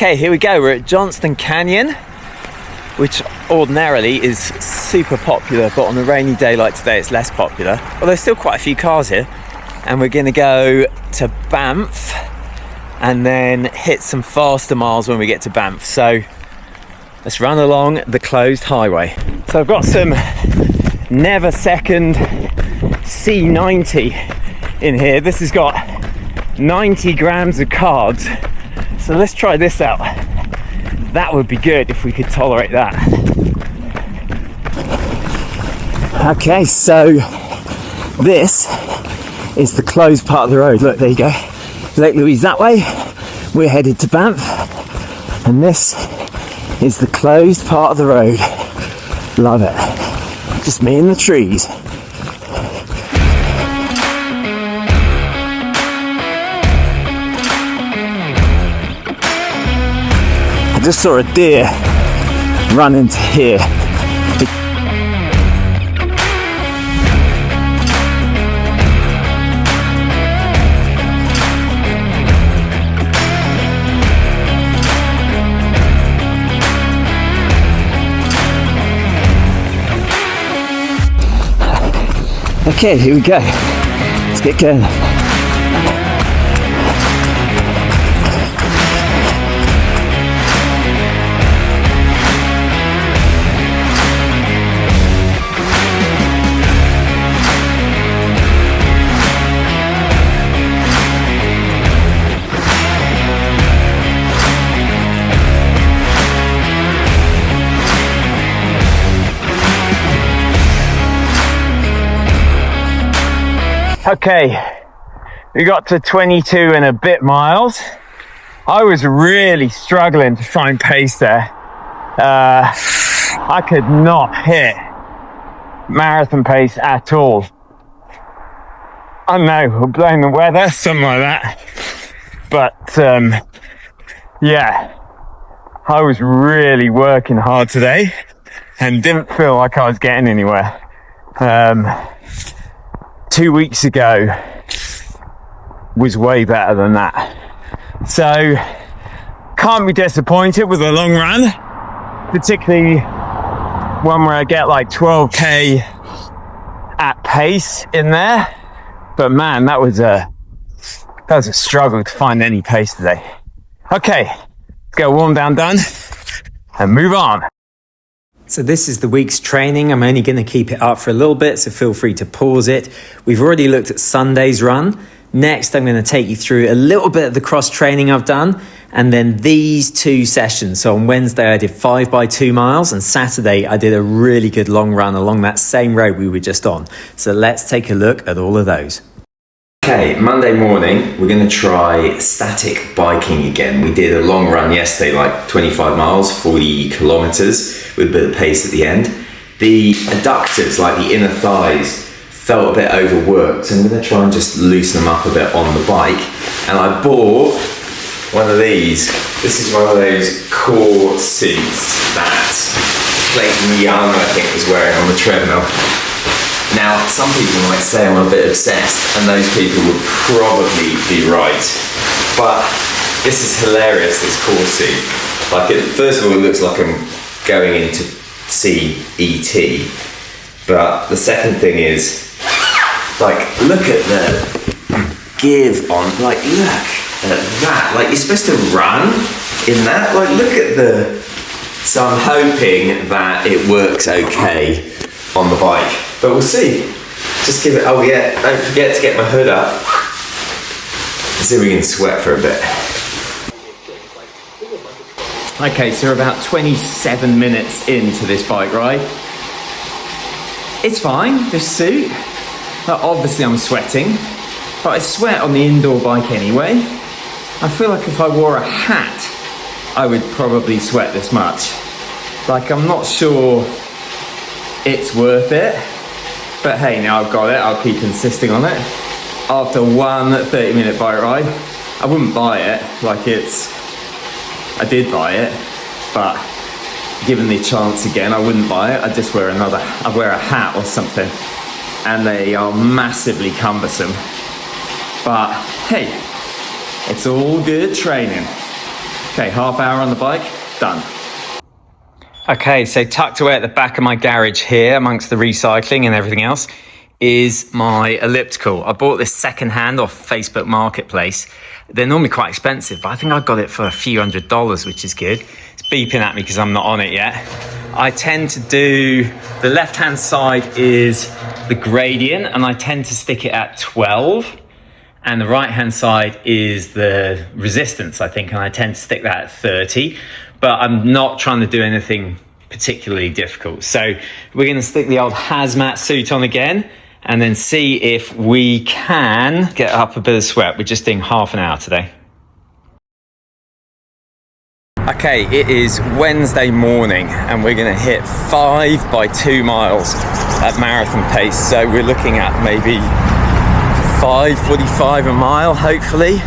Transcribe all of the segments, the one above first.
Okay, here we go. We're at Johnston Canyon, which ordinarily is super popular, but on a rainy day like today it's less popular. Well, there's still quite a few cars here. And we're going to go to Banff and then hit some faster miles when we get to Banff. So let's run along the closed highway. So I've got some Never Second C90 in here. This has got 90 grams of carbs. So let's try this out. That would be good if we could tolerate that. Okay, so this is the closed part of the road. Look, there you go. Lake Louise that way. We're headed to Banff. And this is the closed part of the road. Love it. Just me and the trees. I just saw a deer run into here. Okay, here we go. Let's get going. Okay, we got to 22 and a bit miles. I was really struggling to find pace there. I could not hit marathon pace at all. I don't know, we'll blame the weather, something like that. But yeah, I was really working hard today and didn't feel like I was getting anywhere. 2 weeks ago was way better than that. So can't be disappointed with a long run, particularly one where I get like 12k at pace in there. But man, that was a struggle to find any pace today. Okay, let's get a warm down done and move on. So this is the week's training. I'm only going to keep it up for a little bit, so feel free to pause it. We've already looked at Sunday's run. Next, I'm going to take you through a little bit of the cross training I've done, and then these two sessions. So on Wednesday, I did 5 by 2 miles, and Saturday, I did a really good long run along that same road we were just on. So let's take a look at all of those. Okay, Monday morning, we're going to try static biking again. We did a long run yesterday, like 25 miles, 40 kilometers, with a bit of pace at the end. The adductors, like the inner thighs, felt a bit overworked, so I'm going to try and just loosen them up a bit on the bike. And I bought one of these. This is one of those core seats that Clayton Young, I think, was wearing on the treadmill. Now, some people might say I'm a bit obsessed, and those people would probably be right. But this is hilarious, this core seat. Like, first of all, it looks like I'm going in to see E.T. But the second thing is, like, look at the give on, like, look at that. Like, you're supposed to run in that. Like, look at the... So I'm hoping that it works okay on the bike. But we'll see. Just give it, oh yeah, don't forget to get my hood up. Let's see if we can sweat for a bit. Okay, so we're about 27 minutes into this bike ride. It's fine, this suit. Obviously I'm sweating, but I sweat on the indoor bike anyway. I feel like if I wore a hat, I would probably sweat this much. Like, I'm not sure it's worth it. But hey, now I've got it, I'll keep insisting on it. After one 30-minute bike ride, I wouldn't buy it. Like, I did buy it, but given the chance again, I wouldn't buy it. I'd just wear I'd wear a hat or something. And they are massively cumbersome. But hey, it's all good training. Okay, half hour on the bike, done. Okay, so tucked away at the back of my garage here, amongst the recycling and everything else, is my elliptical. I bought this secondhand off Facebook Marketplace. They're normally quite expensive, but I think I got it for a few $100s, which is good. It's beeping at me because I'm not on it yet. I tend to do, the left-hand side is the gradient, and I tend to stick it at 12. And the right-hand side is the resistance, I think, and I tend to stick that at 30. But I'm not trying to do anything particularly difficult. So we're gonna stick the old hazmat suit on again and then see if we can get up a bit of sweat. We're just doing half an hour today. Okay, it is Wednesday morning and we're gonna hit 5 by 2 miles at marathon pace. So we're looking at maybe 5:45 a mile, hopefully,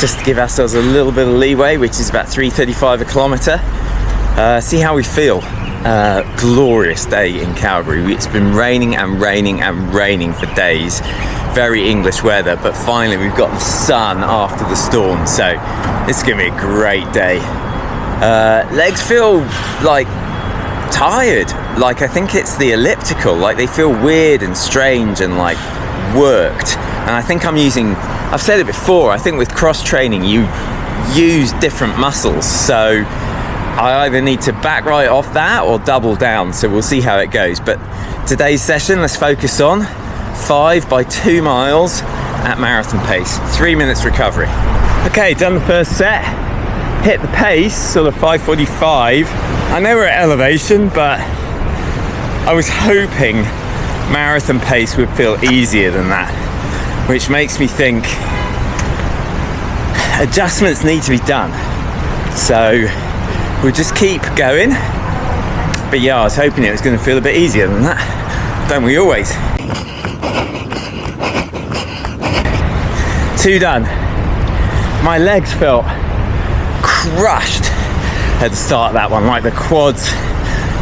just to give ourselves a little bit of leeway, which is about 3:35 a kilometre. See how we feel. Glorious day in Calgary. It's been raining and raining and raining for days. Very English weather, but finally we've got the sun after the storm, so it's gonna be a great day. Legs feel like tired. Like I think it's the elliptical. Like they feel weird and strange and like worked. And I think I've said it before, I think with cross training you use different muscles, so I either need to back right off that or double down, so we'll see how it goes. But today's session, let's focus on 5 by 2 miles at marathon pace, 3 minutes recovery. Okay, done the first set, hit the pace, sort of 5:45. I know we're at elevation, but I was hoping marathon pace would feel easier than that, which makes me think adjustments need to be done. So we'll just keep going. But yeah, I was hoping it was going to feel a bit easier than that. Don't we always? 2 done. My legs felt crushed at the start of that one, like the quads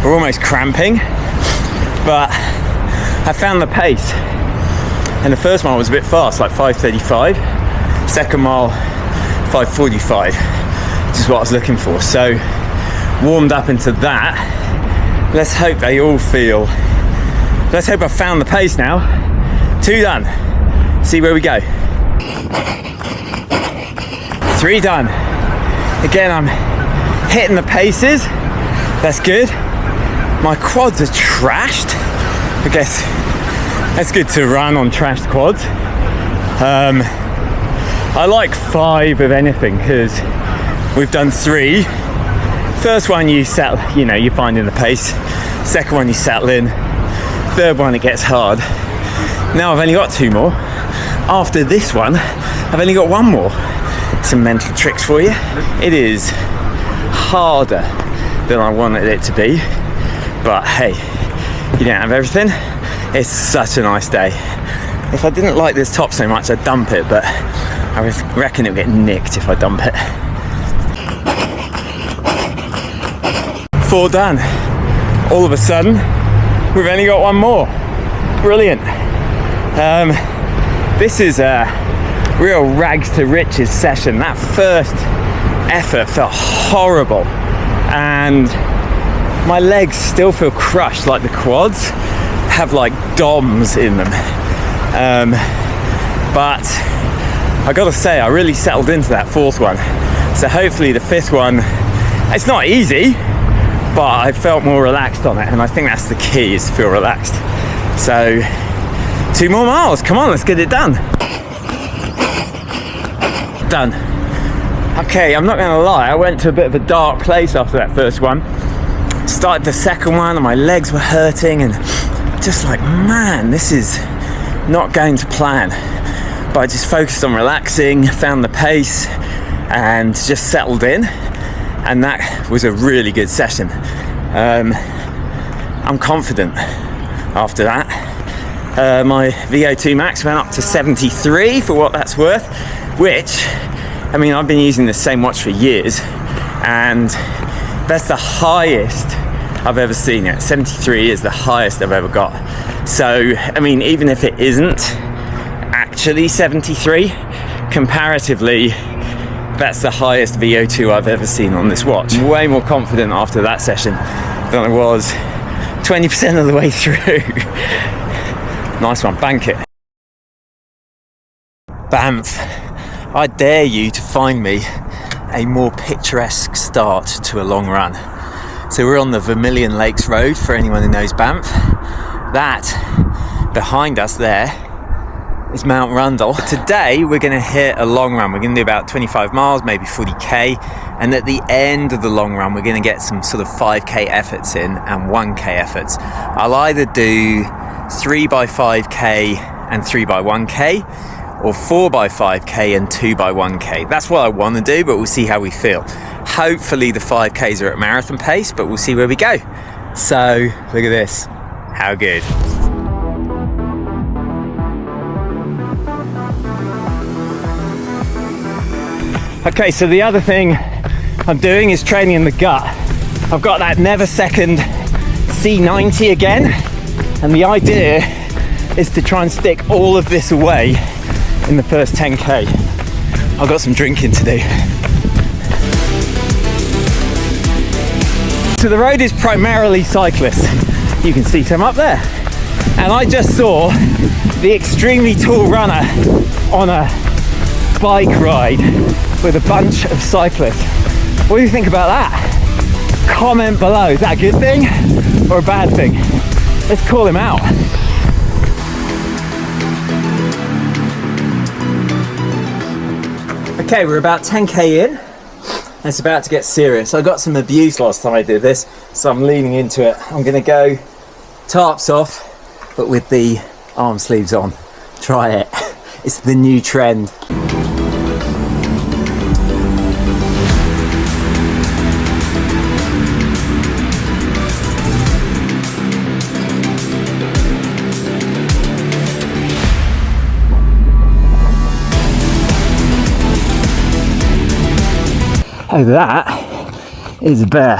were almost cramping. But I found the pace. And the first mile was a bit fast, like 5:35. Second mile, 5:45, which is what I was looking for. So warmed up into that. Let's hope they all feel. Let's hope I've found the pace now. 2 done. See where we go. 3 done. Again, I'm hitting the paces. That's good. My quads are trashed. I guess that's good to run on trashed quads. I like 5 of anything because we've done 3. First one you settle, you're finding the pace. Second one you settle in. Third one it gets hard. Now I've only got 2 more. After this one, I've only got 1 more. Some mental tricks for you. It is harder than I wanted it to be, but hey, you don't have everything. It's such a nice day. If I didn't like this top so much, I'd dump it, but I reckon it'll get nicked if I dump it. 4 done. All of a sudden, we've only got 1 more. Brilliant. This is a real rags to riches session. That first effort felt horrible, and my legs still feel crushed, like the quads have like DOMs in them. But I gotta say, I really settled into that 4th one. So hopefully the 5th one, it's not easy, but I felt more relaxed on it, and I think that's the key, is to feel relaxed. So 2 more miles, come on, let's get it done. Done. Okay, I'm not gonna lie, I went to a bit of a dark place after that first one. Started the second one and my legs were hurting, and just like, man, this is not going to plan. But I just focused on relaxing, found the pace, and just settled in, and that was a really good session. I'm confident after that. My VO2 max went up to 73 for what that's worth, which, I mean, I've been using the same watch for years, and that's the highest I've ever seen it. 73 is the highest I've ever got. So, I mean, even if it isn't actually 73, comparatively, That's the highest VO2 I've ever seen on this watch. I'm way more confident after that session than I was 20% of the way through. Nice one, bank it. Banff. I dare you to find me a more picturesque start to a long run. So we're on the Vermilion Lakes Road, for anyone who knows Banff. That, behind us there, is Mount Rundle. Today we're going to hit a long run. We're going to do about 25 miles, maybe 40k, and at the end of the long run we're going to get some sort of 5k efforts in and 1k efforts. I'll either do 3x5k and 3x1k, or 4x5k and 2x1k. That's what I want to do, but we'll see how we feel. Hopefully the 5ks are at marathon pace, but we'll see where we go. So look at this, how good. Okay, so the other thing I'm doing is training in the gut. I've got that never second C90 again, and the idea is to try and stick all of this away in the first 10k. I've got some drinking to do. So the road is primarily cyclists. You can see some up there. And I just saw the extremely tall runner on a bike ride with a bunch of cyclists. What do you think about that? Comment below. Is that a good thing or a bad thing? Let's call him out. Okay, we're about 10k in. It's about to get serious. I got some abuse last time I did this, so I'm leaning into it. I'm gonna go tarps off, but with the arm sleeves on. Try it. It's the new trend. Oh, that is a bear.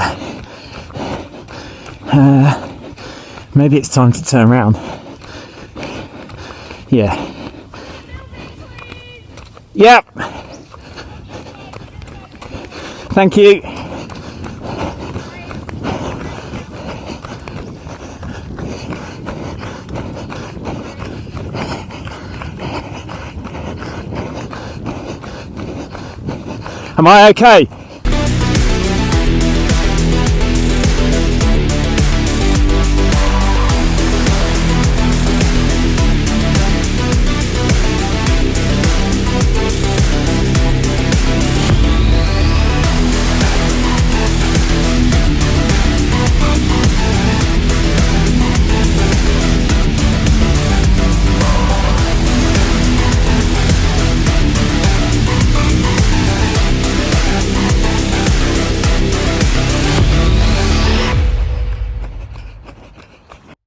Maybe it's time to turn around. Yeah. Yep. Thank you. Am I okay?